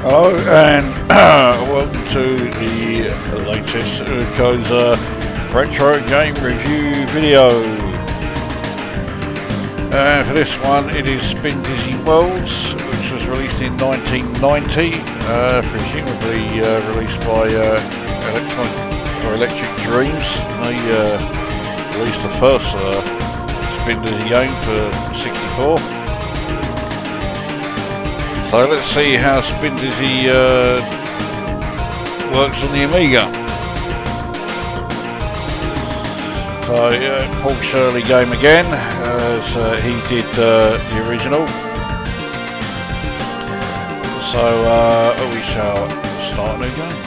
Hello and welcome to the latest Lukozer retro game review video. For this one it is Spindizzy Worlds, which was released in 1990, presumably released by Electric Dreams. They released the first Spindizzy game for 64. So let's see how Spindizzy works on the Amiga. So Paul Shirley game again, as he did the original. So we shall start a new game.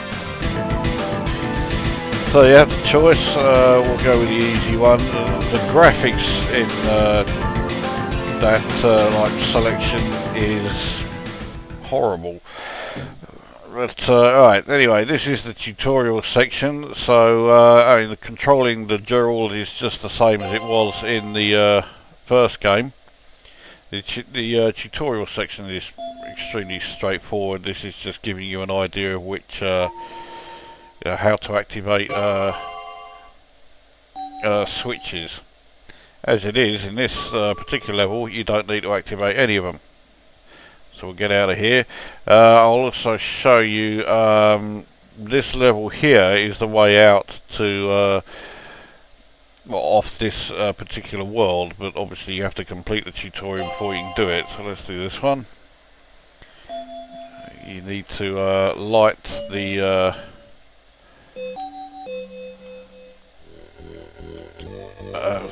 So you have the choice, we'll go with the easy one. The graphics in that like selection is horrible, but alright, anyway, this is the tutorial section. So I mean, controlling the Gerald is just the same as it was in the first game. The tutorial section is extremely straightforward. This is just giving you an idea of which how to activate switches. As it is in this particular level, you don't need to activate any of them. So we'll get out of here. I'll also show you this level here is the way out to off this particular world, but obviously you have to complete the tutorial before you can do it. So let's do this one. You need to light the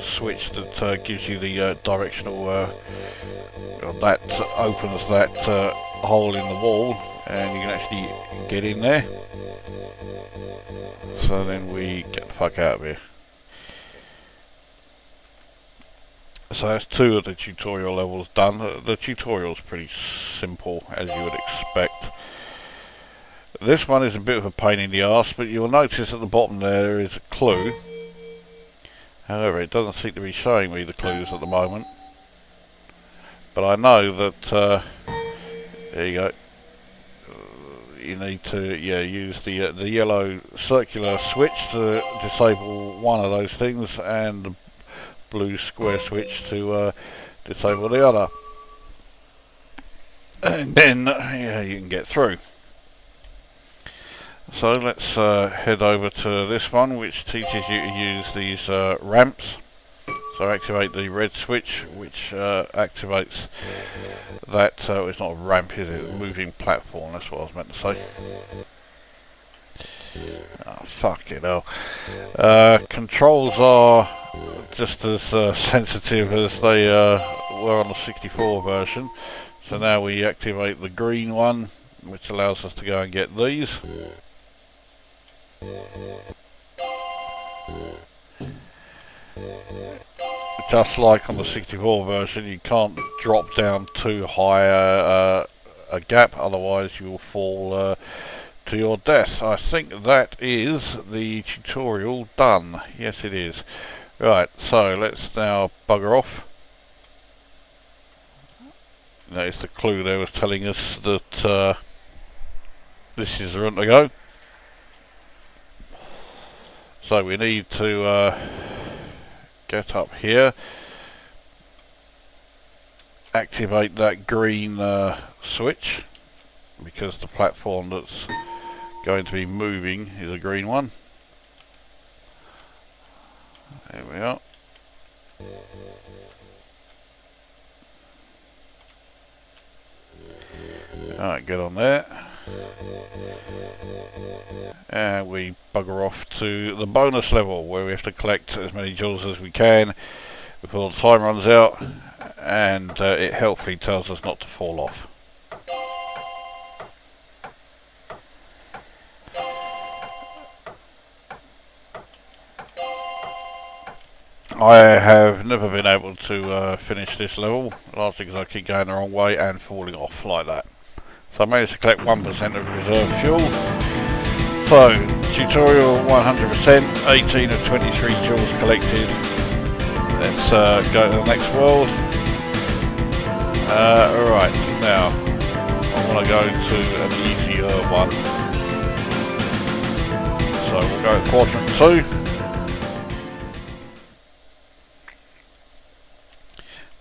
switch that gives you the directional that opens that hole in the wall, and you can actually get in there. So then we get the fuck out of here. So that's two of the tutorial levels done. The tutorial's pretty simple, as you would expect. This one is a bit of a pain in the arse, but you'll notice at the bottom there is a clue. However, it doesn't seem to be showing me the clues at the moment. But I know that, there you go, you need to use the yellow circular switch to disable one of those things, and the blue square switch to disable the other. And then you can get through. So let's head over to this one, which teaches you to use these ramps. So activate the red switch, which activates that, it's not a ramp, is it? A moving platform, that's what I was meant to say. Oh, fuck it hell. Controls are just as sensitive as they were on the 64 version. So now we activate the green one, which allows us to go and get these. Just like on the 64 version, you can't drop down too high a gap, otherwise you will fall to your death. I think that is the tutorial done. Yes, it is. Right, so let's now bugger off. There's the clue there was telling us that this is the room to go. So we need to get up here, activate that green switch, because the platform that's going to be moving is a green one. There we are. Alright, get on there. And we bugger off to the bonus level, where we have to collect as many jewels as we can before the time runs out, and it helpfully tells us not to fall off. I have never been able to finish this level, largely because I keep going the wrong way and falling off like that. So I managed to collect 1% of reserve fuel. So, tutorial 100%, 18 of 23 jewels collected. Let's go to the next world. Alright, now I want want to go to an easier one. So we'll go to Quadrant 2.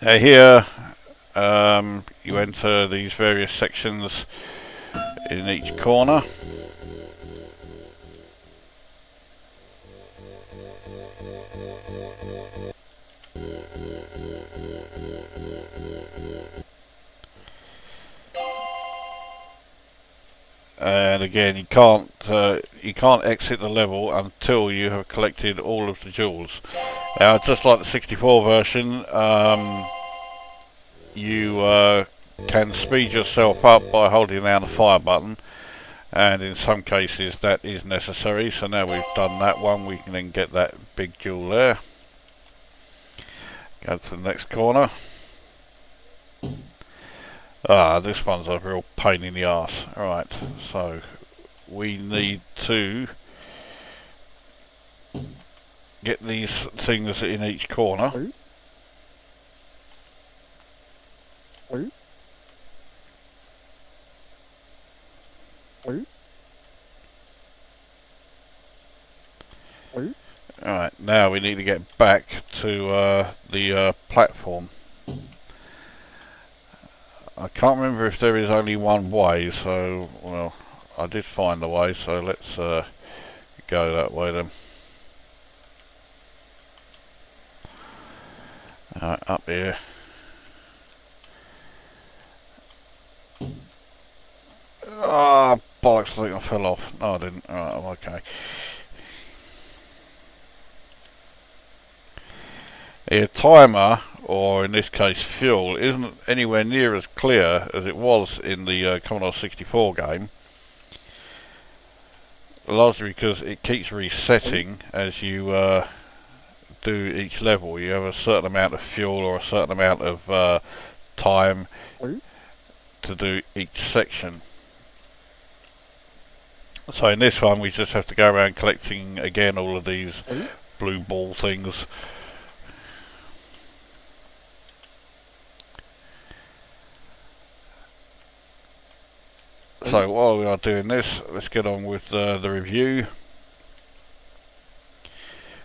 Now here you enter these various sections in each corner. And again, you can't exit the level until you have collected all of the jewels. Now, just like the 64 version, you can speed yourself up by holding down the fire button, and in some cases that is necessary. So now we've done that one, we can then get that big jewel there. Go to the next corner. This one's a real pain in the arse. Alright, so we need to get these things in each corner. Alright, now we need to get back to the platform. I can't remember if there is only one way, so, well, I did find the way, so let's go that way then. Up here. Ah, bollocks, I think I fell off. No, I didn't. Alright, I'm okay. The timer, or in this case fuel, isn't anywhere near as clear as it was in the Commodore 64 game. Largely because it keeps resetting as you do each level. You have a certain amount of fuel or a certain amount of time to do each section. So in this one we just have to go around collecting again all of these blue ball things. So while we are doing this, let's get on with the review.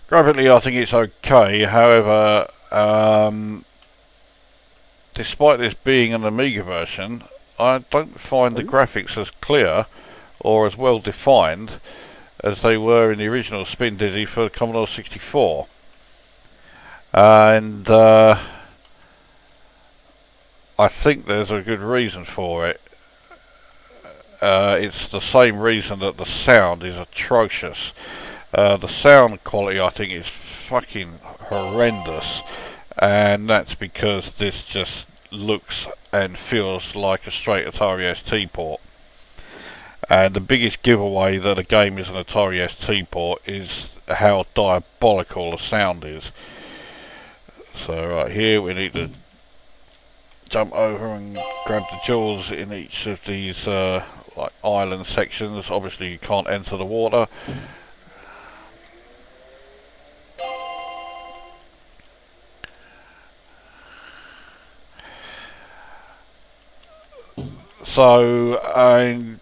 Graphically I think it's okay, however, despite this being an Amiga version, I don't find the graphics as clear or as well defined as they were in the original Spindizzy for the Commodore 64. And I think there's a good reason for it. It's the same reason that the sound is atrocious. The sound quality I think is fucking horrendous, and that's because this just looks and feels like a straight Atari ST port. And the biggest giveaway that a game is an Atari ST port is how diabolical the sound is. So right here we need to jump over and grab the jewels in each of these like island sections. Obviously you can't enter the water. So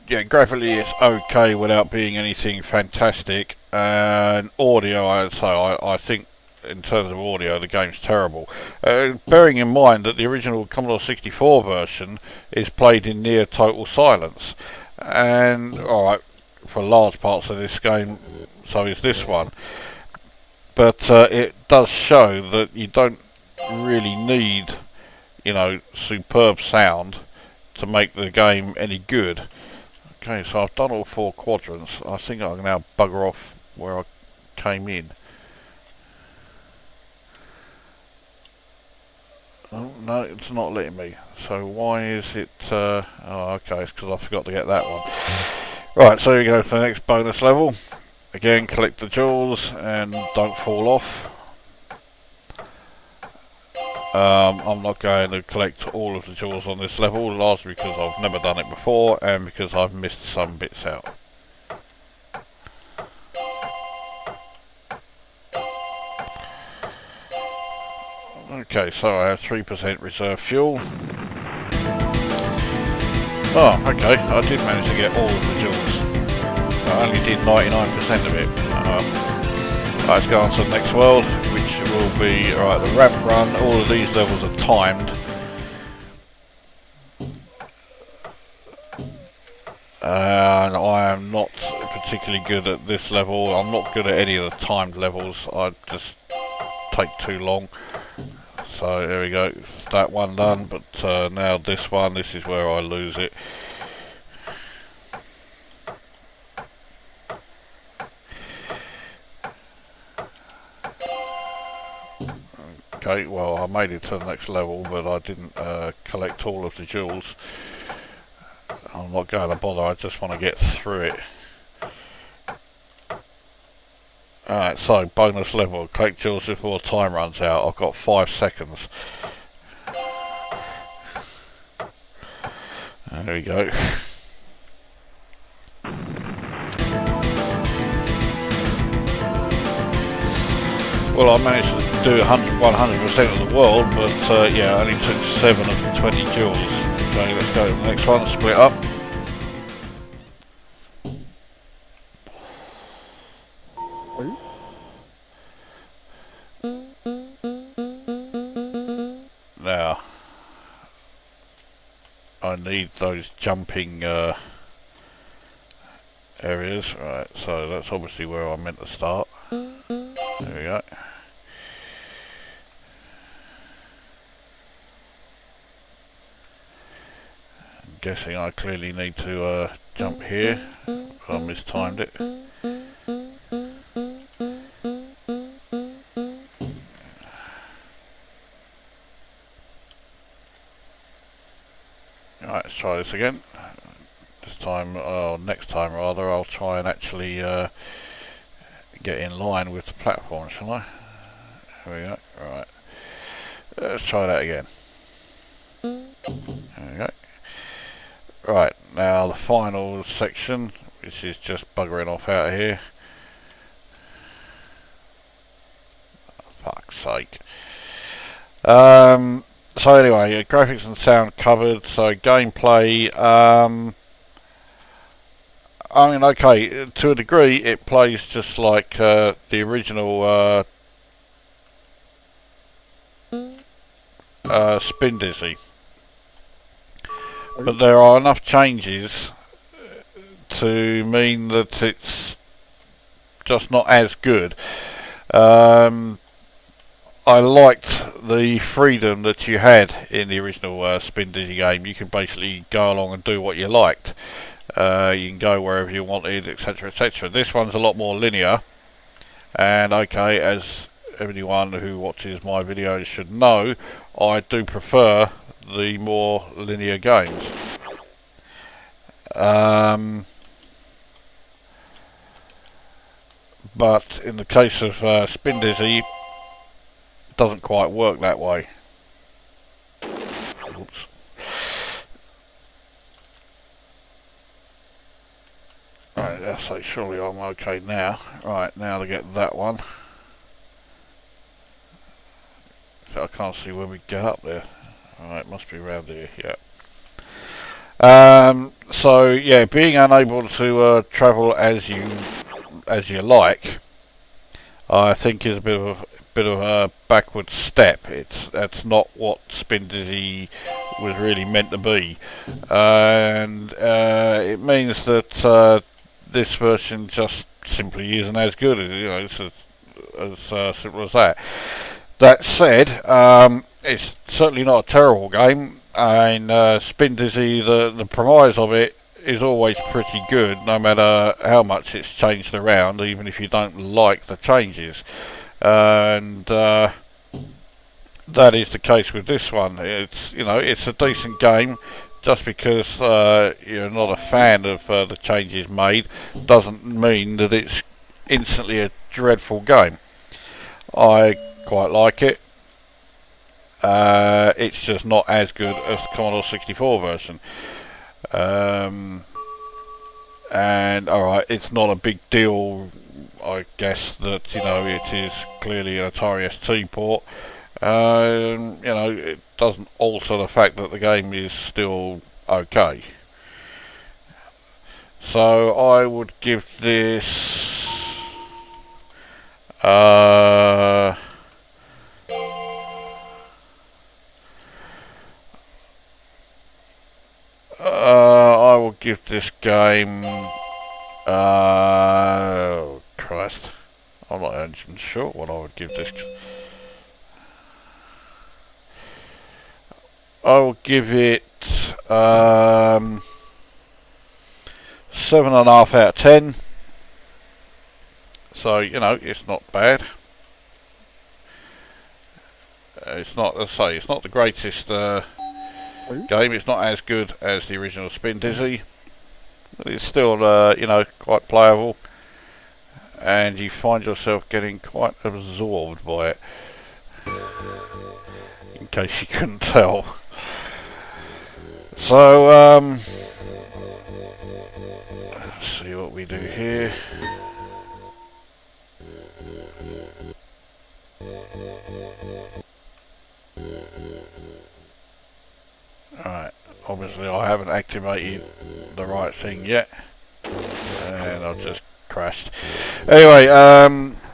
yeah, graphically it's okay without being anything fantastic, and audio I think in terms of audio the game's terrible. Bearing in mind that the original Commodore 64 version is played in near total silence, and alright, for large parts of this game so is this one, but it does show that you don't really need, you know, superb sound to make the game any good. Okay, so I've done all 4 quadrants. I think I can now bugger off where I came in. Oh no, it's not letting me. So why is it oh okay, it's because I forgot to get that one. Right, so you go to the next bonus level. Again, collect the jewels and don't fall off. I'm not going to collect all of the jewels on this level, largely because I've never done it before and because I've missed some bits out. Okay, so I have 3% reserve fuel. Oh, okay, I did manage to get all of the jewels. I only did 99% of it. Let's go on to the next world, which will be, alright, the ramp run. All of these levels are timed. And I am not particularly good at this level. I'm not good at any of the timed levels. I just take too long. So there we go, that one done, but now this one, this is where I lose it. Okay, well I made it to the next level, but I didn't collect all of the jewels. I'm not going to bother, I just want to get through it. Alright, so bonus level, collect jewels before time runs out. I've got 5 seconds. There we go. Well, I managed to do 100% of the world, but yeah, I only took 7 of the 20 jewels. Okay, let's go to the next one, split up. Now, I need those jumping areas, right, so that's obviously where I meant to start. There we go. I'm guessing I clearly need to jump here, but I mistimed it. Alright, let's try this again. This time, next time rather, I'll try and actually get in line with the platform, shall I? There we go, right. Let's try that again. There we go. Right, now the final section, which is just buggering off out of here. Fuck's sake. So anyway, graphics and sound covered, so gameplay, I mean, okay, to a degree it plays just like the original Spindizzy. But there are enough changes to mean that it's just not as good. I liked the freedom that you had in the original Spindizzy game. You could basically go along and do what you liked. You can go wherever you wanted, etc, etc. This one's a lot more linear, and okay, as everyone who watches my videos should know, I do prefer the more linear games. But in the case of Spindizzy, doesn't quite work that way. Oops. Right, so surely I'm okay now. Right, now to get that one. So I can't see where we get up there. Alright, must be around here, yeah. So yeah, being unable to travel as you like, I think is a bit of a backward step. That's not what Spindizzy was really meant to be, and it means that this version just simply isn't as good. You know, it's as simple as that. That said, it's certainly not a terrible game, and Spindizzy, the premise of it is always pretty good, no matter how much it's changed around, even if you don't like the changes. And that is the case with this one. It's, you know, it's a decent game. Just because you're not a fan of the changes made doesn't mean that it's instantly a dreadful game. I quite like it. It's just not as good as the Commodore 64 version. And alright, it's not a big deal, I guess, that, you know, it is clearly an Atari ST port. You know, it doesn't alter the fact that the game is still okay. So I would give this I will give this game oh Christ, I'm not even sure what I would give this. I will give it 7.5 out of 10. So, you know, it's not bad. It's not, as I say, it's not the greatest game. It's not as good as the original Spindizzy, but it's still, you know, quite playable, and you find yourself getting quite absorbed by it, in case you couldn't tell. So, let's see what we do here. Alright, obviously I haven't activated the right thing yet, and I've just crashed. Anyway,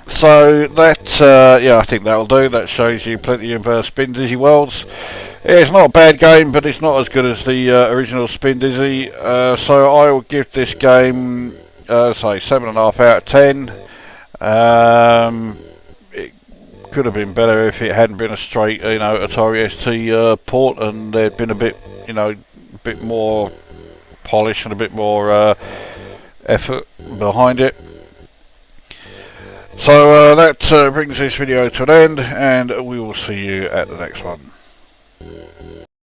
so that, yeah, I think that'll do. That shows you plenty of Spindizzy Worlds. Yeah, it's not a bad game, but it's not as good as the original Spindizzy, so I will give this game, say, 7.5 out of 10. It could have been better if it hadn't been a straight, you know, Atari ST port, and there'd been a bit, you know, a bit more polish and a bit more effort behind it. So that brings this video to an end, and we will see you at the next one.